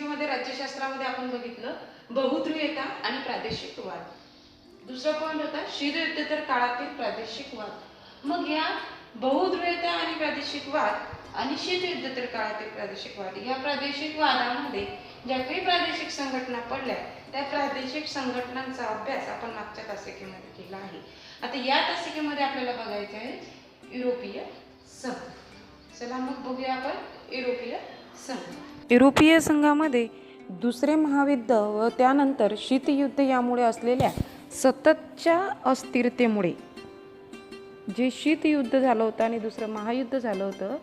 तासिकेमध्ये राज्यशास्त्रामध्ये आपण बघितलं बहुध्रुवीयता आणि प्रादेशिक वाद. दुसरा पॉईंट होता शीतयुद्धोत्तर काळातील प्रादेशिक वाद. मग या बहुध्रुवीयता आणि प्रादेशिक वाद आणि शीतयुद्धोत्तर काळातील प्रादेशिक वाद या प्रादेशिक वादामध्ये ज्या काही प्रादेशिक संघटना पडल्या त्या प्रादेशिक संघटनांचा अभ्यास आपण मागच्या तासिकेमध्ये केला आहे. आता या तासिकेमध्ये आपल्याला बघायचं आहे युरोपीय संघ. चला मग बघूया आपण युरोपीय संघ. युरोपीय संघामध्ये दुसरे महायुद्ध व त्यानंतर शीतयुद्ध यामुळे असलेल्या सततच्या अस्थिरतेमुळे, जे शीतयुद्ध झालं होतं आणि दुसरं महायुद्ध झालं होतं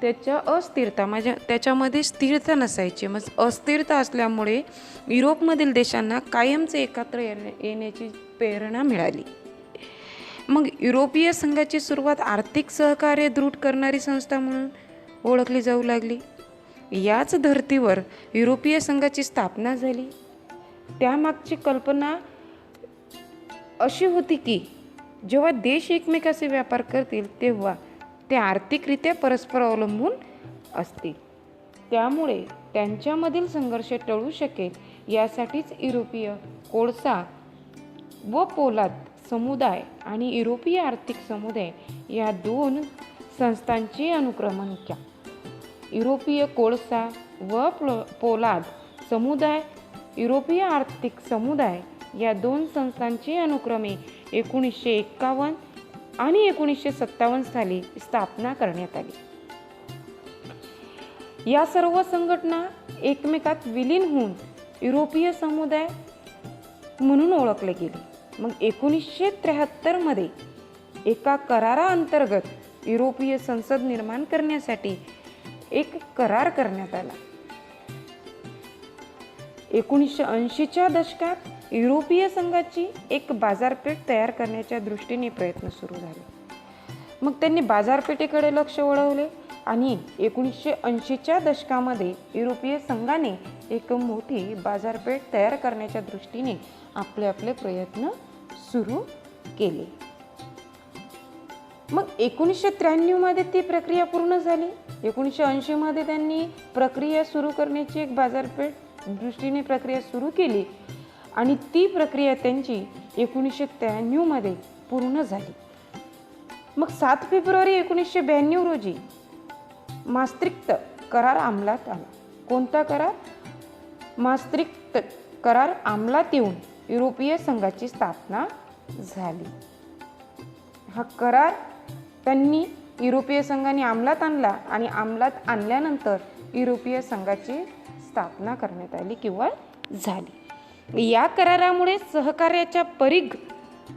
त्याच्या अस्थिरता म्हणजे त्याच्यामध्ये स्थिरता नसायची. मग अस्थिरता असल्यामुळे युरोपमधील देशांना कायमचे एकत्र येण्याची प्रेरणा मिळाली. मग युरोपीय संघाची सुरुवात आर्थिक सहकार्य दृढ करणारी संस्था म्हणून ओळखली जाऊ लागली. याच धर्तीवर युरोपीय संघाची स्थापना झाली. त्यामागची कल्पना अशी होती की जेव्हा देश एकमेकांशी व्यापार करतील तेव्हा ते आर्थिकरित्या परस्पर अवलंबून असतील. त्यामुळे त्यांच्यामधील संघर्ष टळू शकेल यासाठीच युरोपीय कोळसा व पोलाद समुदाय आणि युरोपीय आर्थिक समुदाय या दोन संस्थांचे अनुक्रमण केले. युरोपीय कोळसा व पोलाद समुदाय, युरोपीय आर्थिक समुदाय या दोन संस्थांची अनुक्रमे 1951 आणि 1957 साली स्थापना करण्यात आली. या सर्व संघटना एकमेकात विलीन होऊन युरोपीय समुदाय म्हणून ओळखले गेले. मग 1973 मध्ये एका कराराअंतर्गत युरोपीय संसद निर्माण करण्यासाठी एक करार करण्यात आला. 1980च्या दशकात युरोपीय संघाची एक बाजारपेठ तयार करण्याच्या दृष्टीने प्रयत्न सुरू झाले. मग त्यांनी बाजारपेठेकडे लक्ष वळवले आणि 1980च्या दशकामध्ये युरोपीय संघाने एक मोठी बाजारपेठ तयार करण्याच्या दृष्टीने आपले प्रयत्न सुरू केले. मग 1993 मध्ये ती प्रक्रिया पूर्ण झाली. 1980 मध्ये त्यांनी प्रक्रिया सुरू करण्याची एक बाजारपेठ दृष्टीने प्रक्रिया सुरू केली आणि ती प्रक्रिया त्यांची 1993 मध्ये पूर्ण झाली. मग 7 फेब्रुवारी 1992 रोजी मास्त्रिक्ट करार अंमलात आला. कोणता करार? मास्त्रिक्ट करार अंमलात येऊन युरोपीय संघाची स्थापना झाली. हा करार त्यांनी युरोपीय संघाने अंमलात आणला आणि अंमलात आणल्यानंतर युरोपीय संघाची स्थापना करण्यात आली किंवा झाली. या करारामुळे सहकार्याचा परीघ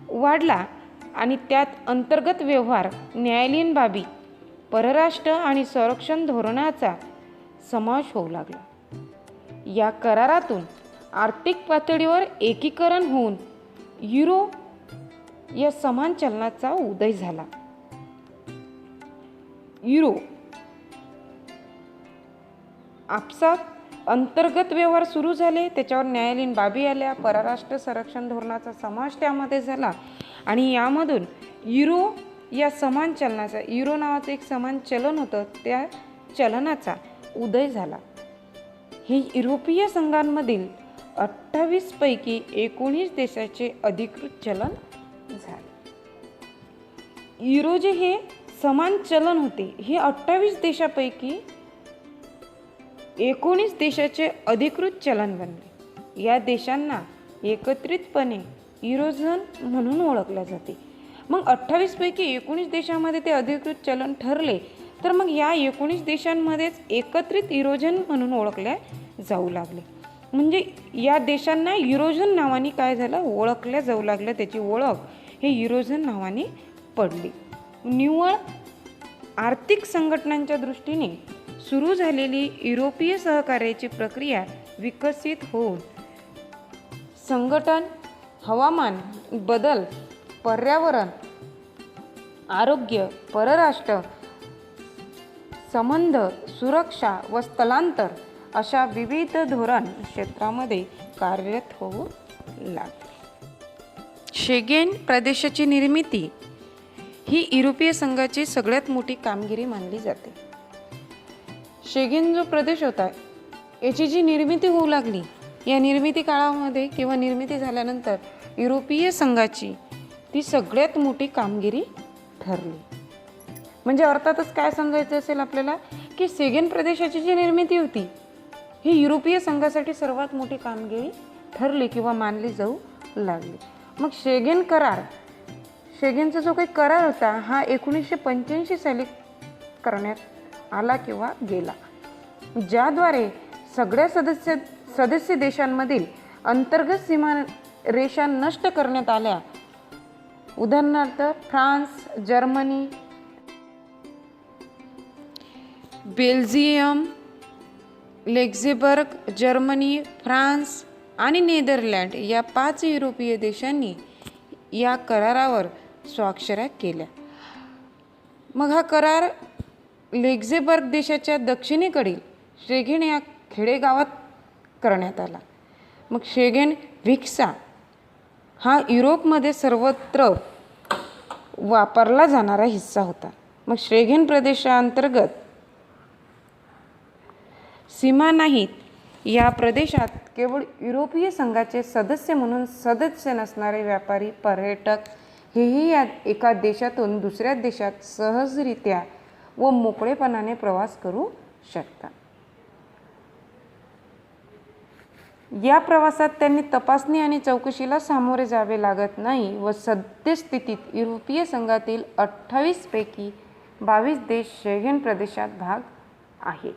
वाढला आणि त्यात अंतर्गत व्यवहार, न्यायालयीन बाबी, परराष्ट्र आणि संरक्षण धोरणाचा समावेश होऊ लागला. या करारातून आर्थिक पातळीवर एकीकरण होऊन युरो या समान चलनाचा उदय झाला. युरो आपसात अंतर्गत व्यवहार सुरू झाले, त्याच्यावर न्यायालयीन बाबी आल्या, परराष्ट्र संरक्षण धोरणाचा समावेश त्यामध्ये झाला आणि यामधून युरो या समान चलनाचा, युरो नावाचं एक समान चलन होतं, त्या चलनाचा उदय झाला. हे युरोपीय संघांमधील 28 पैकी 19 देशाचे अधिकृत चलन झाले. युरो जे हे समान चलन होते हे 28 देशापैकी 19 देशाचे अधिकृत चलन बनले. या देशांना एकत्रितपणे युरोझोन म्हणून ओळखले जाते. मग 28 पैकी 19 देशांमध्ये ते अधिकृत चलन ठरले तर मग या 19 देशांमध्येच एकत्रित युरोझोन म्हणून ओळखले जाऊ लागले. म्हणजे या देशांना युरोझोन नावाने काय झालं, ओळखल्या जाऊ लागलं. त्याची ओळख हे युरोझोन नावाने पडली. निव्वळ आर्थिक संघटनांच्या दृष्टीने सुरू झालेली युरोपीय सहकार्याची प्रक्रिया विकसित होऊन संघटन, हवामान बदल, पर्यावरण, आरोग्य, परराष्ट्र संबंध, सुरक्षा व स्थलांतर अशा विविध धोरण क्षेत्रामध्ये कार्यरत होऊ लागले. शेंगेन प्रदेशाची निर्मिती ही युरोपीय संघाची सगळ्यात मोठी कामगिरी मानली जाते. शेंगेन जो प्रदेश होता याची जी निर्मिती होऊ लागली, या निर्मिती काळामध्ये किंवा निर्मिती झाल्यानंतर युरोपीय संघाची ती सगळ्यात मोठी कामगिरी ठरली. म्हणजे अर्थातच काय सांगायचं असेल आपल्याला की शेगेन प्रदेशाची जी निर्मिती होती ही युरोपीय संघासाठी सर्वात मोठी कामगिरी ठरली किंवा मानली जाऊ लागली. मग शेगेन करार, शेगेनचा जो काही करार होता हा 1985 साली करण्यात आला किंवा गेला, ज्याद्वारे सगळ्या सदस्य देशांमधील अंतर्गत सीमारेषा नष्ट करण्यात आल्या. उदाहरणार्थ France, Germany, Belgium, Luxembourg, Germany, France आणि नेदरलँड या 5 युरोपीय देशांनी या करारावर स्वाक्षऱ्या केल्या. मग हा करार लक्झेंबर्ग देशाच्या दक्षिणेकडील शेगेन या खेडेगावात करण्यात आला. मग शेगेन व्हिक्सा हा युरोपमध्ये सर्वत्र वापरला जाणारा हिस्सा होता. मग शेगेन प्रदेशांतर्गत सीमा नाहीत, या प्रदेशात केवळ युरोपीय संघाचे सदस्य म्हणून सदस्य नसणारे व्यापारी, पर्यटक हेही या एका देशातून दुसऱ्या देशात सहजरित्या व मोकळेपणाने प्रवास करू शकतात. या प्रवासात त्यांनी तपासणी आणि चौकशीला सामोरे जावे लागत नाही व सद्यस्थितीत युरोपीय संघातील 28 पैकी 22 देश शेगेन प्रदेशात भाग आहे.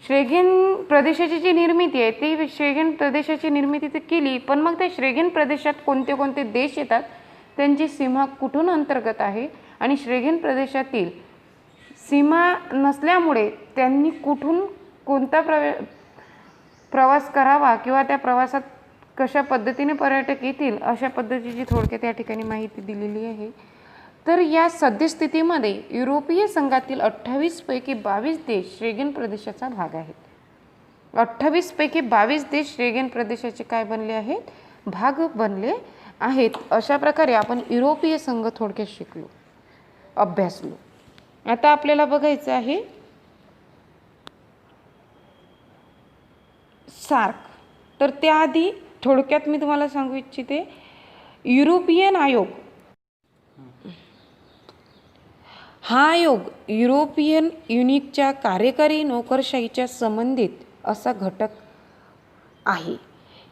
शेगेन प्रदेशाची जी निर्मिती आहे ती शेगेन प्रदेशाची निर्मिती तर केली, पण मग त्या शेगेन प्रदेशात कोणते कोणते देश येतात, त्यांची सीमा कुठून अंतर्गत आहे आणि शेगेन प्रदेशातील सीमा नसल्यामुळे त्यांनी कुठून कोणता प्रवास करावा किंवा त्या प्रवासात कशा पद्धतीने पर्यटक येतील अशा पद्धतीची थोडक्यात या ठिकाणी माहिती दिलेली आहे. तर या सद्यस्थितीमध्ये युरोपीय संघातील 28 पैकी 22 देश शेगेन प्रदेशाचा भाग आहेत. 28 पैकी 22 देश शेगेन प्रदेशाचे काय बनले आहेत, भाग बनले आहेत. अशा प्रकारे आपण युरोपीय संघ थोडक्यात शिकलो, अभ्यासलो. आता आपल्याला बघायचं आहे सार्क. तर त्याआधी थोडक्यात मी तुम्हाला सांगू इच्छिते, युरोपियन आयोग हा आयोग युरोपियन युनिटच्या कार्यकारी नोकरशाहीच्या संबंधित असा घटक आहे.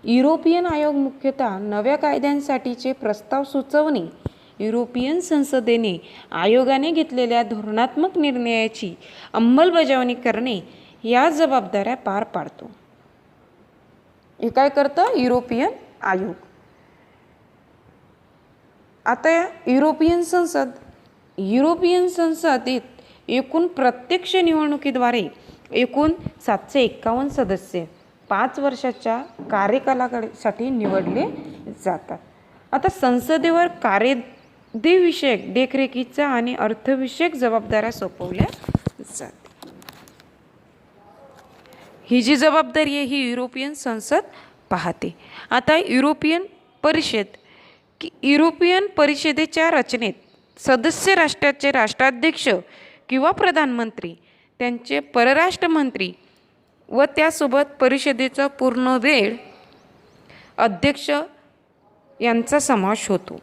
युरोपियन आयोग मुख्यतः नव्या कायद्यांसाठीचे प्रस्ताव सुचवणे, युरोपियन संसदेने आयोगाने घेतलेल्या धोरणात्मक निर्णयाची अंमलबजावणी करणे या जबाबदाऱ्या पार पाडतो. हे काय करतं युरोपियन आयोग. आता युरोपियन संसदेत एकूण प्रत्यक्ष निवडणुकीद्वारे एकूण 751 सदस्य 5 वर्षाच्या कार्यकालासाठी निवडले जातात. आता संसदेवर कायदेविषयक देखरेखीचा आणि अर्थविषयक जबाबदाऱ्या सोपवल्या जातात. ही जी जबाबदारी आहे ही युरोपियन संसद पाहते. आता युरोपियन परिषदेच्या रचनेत सदस्य राष्ट्राचे राष्ट्राध्यक्ष किंवा प्रधानमंत्री, त्यांचे परराष्ट्र मंत्री व त्यासोबत परिषदेचा पूर्ण वेळ अध्यक्ष यांचा समावेश होतो.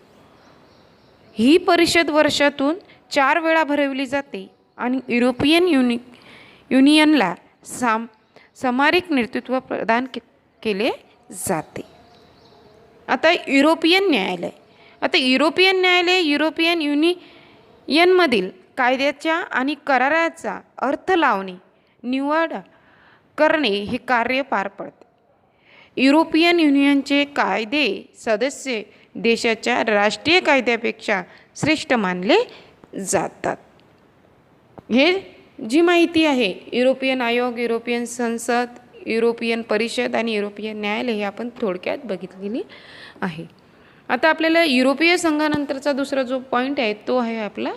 ही परिषद वर्षातून 4 वेळा भरवली जाते आणि युरोपियन युनियनला सामरिक नेतृत्व प्रदान केले जाते. आता युरोपियन न्यायालय युरोपियन युनियनमधील कायद्याच्या आणि कराराचा अर्थ लावणे, निवड करणे हे कार्य पार पडते. युरोपियन युनियनचे कायदे सदस्य देशाच्या राष्ट्रीय कायद्यापेक्षा श्रेष्ठ मानले जातात. हे जी माहिती आहे युरोपियन आयोग, युरोपियन संसद, युरोपियन परिषद आणि युरोपियन न्यायालय हे आपण थोडक्यात बघितलेली आहे. आता आपल्याला युरोपीय संघानंतरचा दुसरा जो पॉईंट आहे तो आहे आपला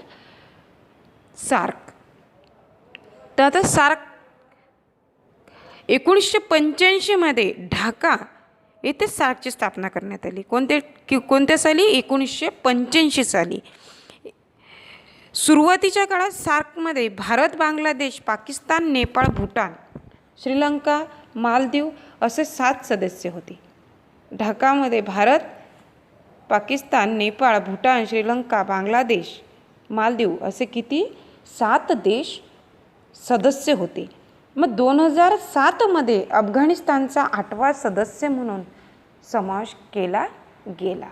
सार्क. तर आता सार्क 1985 मध्ये ढाका येथे सार्कची स्थापना करण्यात आली. कोणत्या साली? 1985 साली. सुरुवातीच्या काळात सार्कमध्ये भारत, बांगलादेश, पाकिस्तान, नेपाळ, भूटान, श्रीलंका, मालदीव असे 7 सदस्य होते. ढाकामध्ये भारत, पाकिस्तान, नेपाळ, भूटान, श्रीलंका, बांगलादेश, मालदीव असे किती 7 देश सदस्य होते. मग 2007मध्ये अफगाणिस्तानचा 8वा सदस्य म्हणून समावेश केला गेला.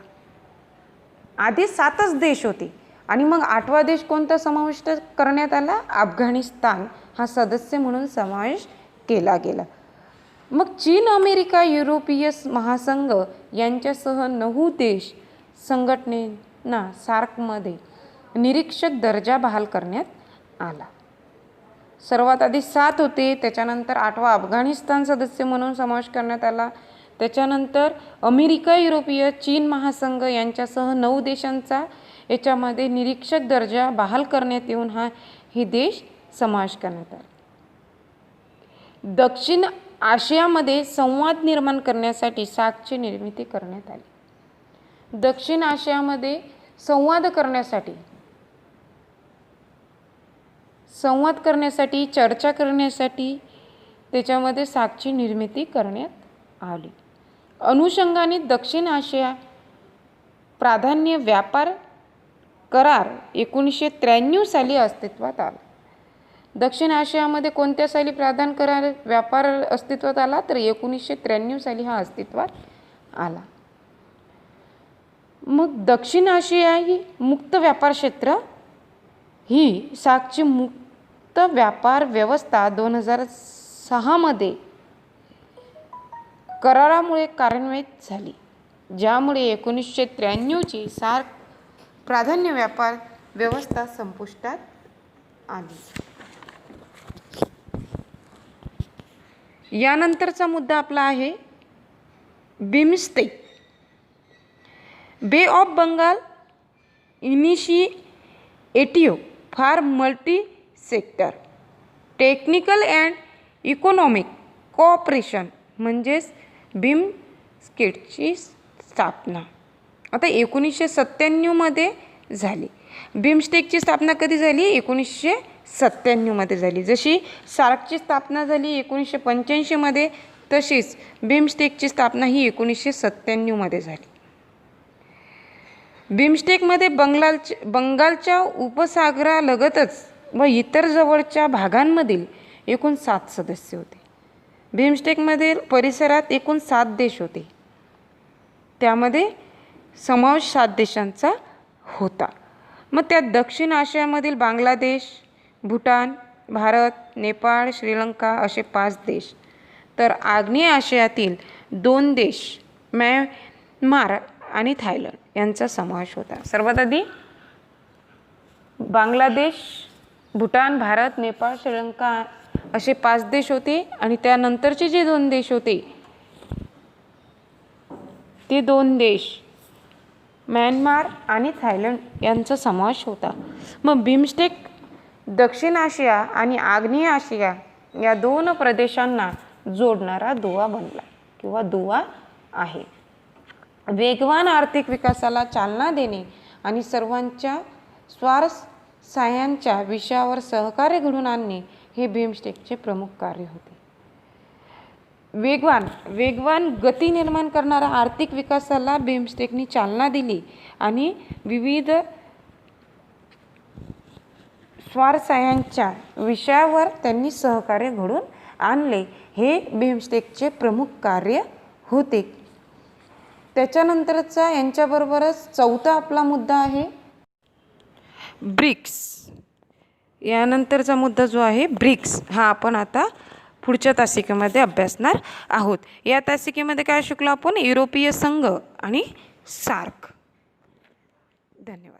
आधी 7च देश होते आणि मग 8वा देश कोणता समाविष्ट करण्यात आला? अफगाणिस्तान हा सदस्य म्हणून समावेश केला गेला. मग चीन, अमेरिका, युरोपीय महासंघ यांच्यासह 9 देश संघटनेना सार्कमध्ये निरीक्षक दर्जा बहाल करण्यात आला. सर्वात आधी 7 होते, त्याच्यानंतर 8वा अफगाणिस्तान सदस्य म्हणून समावेश करण्यात आला. त्याच्यानंतर अमेरिका, युरोपीय, चीन महासंघ यांच्यासह 9 देशांचा याच्यामध्ये निरीक्षक दर्जा बहाल करण्यात येऊन हे देश समावेश करण्यात आला. दक्षिण आशियामध्ये संवाद निर्माण करण्यासाठी सार्कची निर्मिती करण्यात आली. दक्षिण आशियामध्ये संवाद करण्यासाठी चर्चा करण्यासाठी त्याच्यामध्ये सार्कची निर्मिती करण्यात आली. अनुषंगाने दक्षिण आशिया प्राधान्य व्यापार करार 1993 साली अस्तित्वात आला. दक्षिण आशियामध्ये कोणत्या साली प्राधान्य करार व्यापार अस्तित्वात आला? तर 1993 साली हा अस्तित्वात आला. मग दक्षिण आशिया ही मुक्त व्यापार क्षेत्र ही सार्कची मुक्त व्यापार व्यवस्था 2006मध्ये करारामुळे कार्यान्वित झाली, ज्यामुळे 1993ची सार्क प्राधान्य व्यापार व्यवस्था संपुष्टात आली. यानंतरचा मुद्दा आपला आहे BIMSTEC. Bay of Bengal initiative for multi sector technical and economic cooperation म्हणजेच बिमस्टेकची स्थापना आता 1997मध्ये झाली. बिमस्टेकची स्थापना कधी झाली? 1997मध्ये झाली. जशी सार्कची स्थापना झाली 1985मध्ये, तशीच बिमस्टेकची स्थापना ही 1997मध्ये झाली. बिमस्टेकमध्ये बंगालच्या उपसागरालगतच व इतर जवळच्या भागांमधील एकूण 7 सदस्य होते. बिमस्टेकमध्ये परिसरात एकूण 7 देश होते, त्यामध्ये समावेश 7 देशांचा होता. मग त्यात दक्षिण आशियामधील बांगलादेश, भूटान, भारत, नेपाळ, श्रीलंका असे 5 देश, तर आग्नेय आशियातील 2 देश म्यानमार आणि थायलंड यांचा समावेश होता. सर्वात आधी बांगलादेश, भूटान, भारत, नेपाळ, श्रीलंका असे 5 देश होते आणि त्यानंतरचे जे 2 देश होते ते 2 देश म्यानमार आणि थायलंड यांचा समावेश होता. मग बिमस्टेक दक्षिण आशिया आणि आग्नेय आशिया या 2 प्रदेशांना जोडणारा दुवा बनला किंवा दुवा आहे. वेगवान आर्थिक विकासाला चालना देणे आणि सर्वांच्या स्वारस्याच्या विषयावर सहकार्य घडवून आणणे हे बिमस्टेकचे प्रमुख कार्य होते. वेगवान गती निर्माण करणारा आर्थिक विकासाला बिमस्टेकनी चालना दिली आणि विविध स्वारस्याच्या विषयावर त्यांनी सहकार्य घडवून आणले हे बिमस्टेकचे प्रमुख कार्य होते. त्याच्यानंतरचा यांच्याबरोबरच 4था आपला मुद्दा आहे ब्रिक्स. यानंतरचा मुद्दा जो आहे ब्रिक्स हा आपण आता पुढच्या तासिकेमध्ये अभ्यासणार आहोत. या तासिकेमध्ये काय शिकलो आपण? युरोपीय संघ आणि सार्क. धन्यवाद.